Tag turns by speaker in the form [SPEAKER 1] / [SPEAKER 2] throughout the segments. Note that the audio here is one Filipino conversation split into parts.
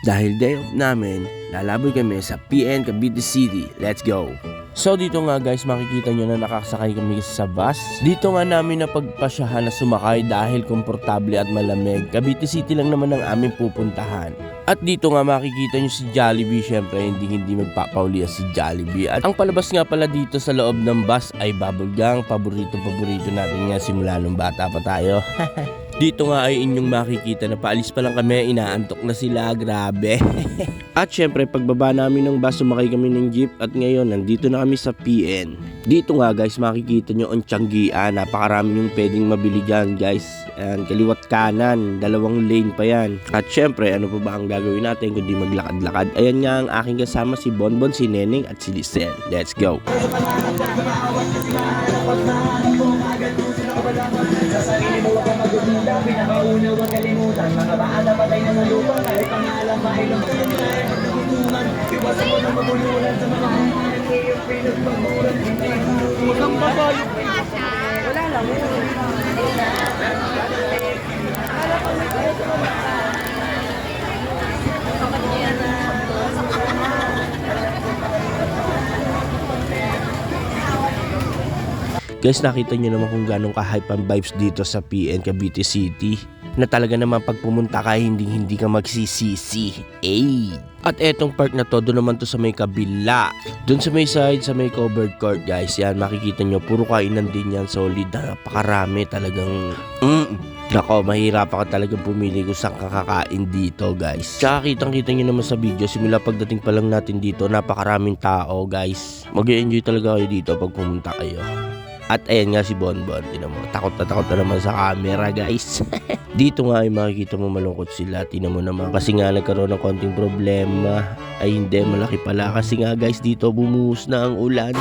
[SPEAKER 1] Dahil day off namin, lalaboy kami sa PN Cavite City. Let's go! So dito nga guys, makikita nyo na nakasakay kami sa bus. Dito nga namin napagpasyahan na sumakay dahil komportable at malamig. Cavite City lang naman ang aming pupuntahan. At dito nga makikita nyo si Jollibee. Syempre hindi magpapauli si Jollibee. At ang palabas nga pala dito sa loob ng bus ay bubble gang. Paborito natin nga simula nung bata pa tayo. Dito nga ay inyong makikita na paalis pa lang kami, inaantok na sila, grabe. At syempre pagbaba namin ng bus, sumakay kami ng jeep at ngayon nandito na kami sa PN. Dito nga guys, makikita nyo ang Tianggian, napakarami yung pwedeng mabili dyan guys. Ayan, kaliwat kanan, 2 lane pa yan. At syempre ano pa ba ang gagawin natin kundi maglakad-lakad. Ayan nga ang aking kasama, si Bonbon, si Neneng at si Lisel. Let's go!
[SPEAKER 2] Sa sarili mo huwag kang magugunda, pinakauna huwag kalimutan. Mga baala patay na sa lupa, kahit pangalan mahilong magsabihan at nagutuman. Iwasan mo na mamululan sa mga hangalan, ngayong pinagpaguran. Huwag kang babayo. Wala lang.
[SPEAKER 1] Guys, nakita nyo naman kung gano'ng ka-hype ang vibes dito sa PN Cavite City. Na talaga naman pag pumunta ka, hindi ka magsisisi. Ay! At etong park na to, doon naman to sa may kabila. Doon sa may side, sa may covered court guys. Yan, makikita nyo, puro kainan din yan. Solid, napakarami talagang... Nako, mahirapan ka talagang pumili kung saan kakakain dito guys. Tsaka kitang-kita nyo naman sa video, simula pagdating pa lang natin dito, napakaraming tao guys. Mag-e-enjoy talaga kayo dito pag pumunta kayo. At ayan nga si Bonbon, tinan mo, takot na naman sa camera guys. Dito nga ay makikita mo malungkot sila, tinan mo naman. Kasi nga nagkaroon ng konting problema. Ay hindi, malaki pala. Kasi nga guys, dito bumuhos na ang ulan.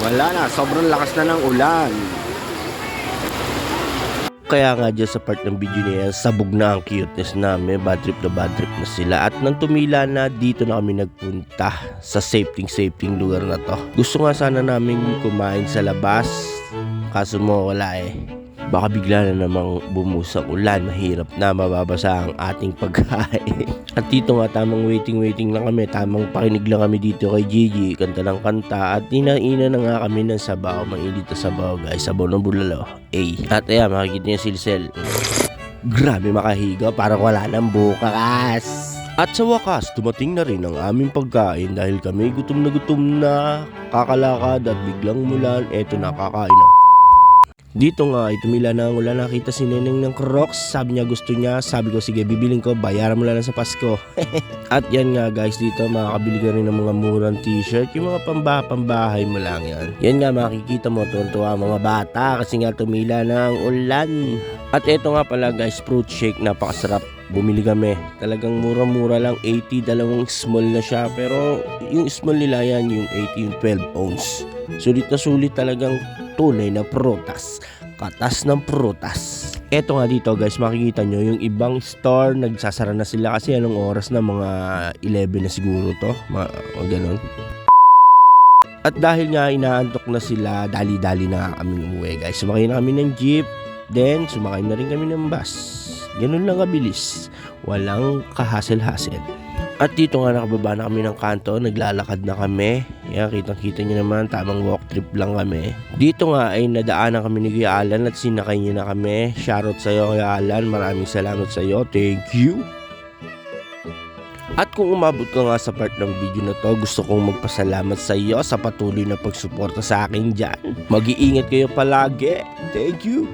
[SPEAKER 1] Wala na, sobrang lakas na ng ulan. Kaya nga dyan sa part ng video na yan, sabog na ang cuteness namin, bad trip na sila. At nang tumila na, dito na kami nagpunta sa safety lugar na to. Gusto nga sana namin kumain sa labas, kaso mo wala eh. Baka bigla na namang bumuhos ang ulan, mahirap na mababasa ang ating pagkain. At dito nga tamang waiting lang kami, tamang pakinig lang kami dito kay Gigi, kanta ng kanta. At ina na nga kami ng sabaw, mainit na sabaw guys, sabaw ng bulalo. At ayan, makikita niya si Lisel. Grabe makahiga, parang wala nang bukas. At sa wakas, dumating na rin ang aming pagkain dahil kami gutom na kakalakad at biglang mulan, eto na kakain na. Dito nga ay tumila na ang ulan, nakita si Neneng ng Crocs, sabi niya gusto niya, sabi ko sige bibiling ko, bayaran mo lang sa Pasko. At yan nga guys, dito makakabili ka rin ng mga murang t-shirt, yung mga pambahay mo lang yan. Yan nga makikita mo, tuwa mga bata kasi nga tumila na ang ulan. At eto nga pala guys, fruit shake, napakasarap. Bumili kami, talagang mura-mura lang, 80, dalawang small na siya, pero yung small nila yan, yung 80, yung 12 ounce. Sulit talagang tunay na prutas, katas ng prutas. Eto nga dito guys, makikita nyo yung ibang store nagsasara na sila kasi anong oras na, mga 11 na siguro to, mga ganun. At dahil nga inaantok na sila, dali-dali na kami umuwi guys. Sumakay na kami ng jeep, then sumakay na rin kami ng bus. Ganun lang kabilis, walang kahasel-hasel. At dito nga nakababa na kami ng kanto, naglalakad na kami. Yan, kitang-kita nyo naman, tamang walk trip lang kami. Dito nga ay nadaanan kami ni Kuya Alan at sinakay niya na kami. Shoutout sa'yo Kuya Alan, maraming salamat sa'yo, thank you. At kung umabot ka nga sa part ng video na to, gusto kong magpasalamat sa iyo sa patuloy na pagsuporta sa akin dyan. Mag-iingat kayo palagi, thank you.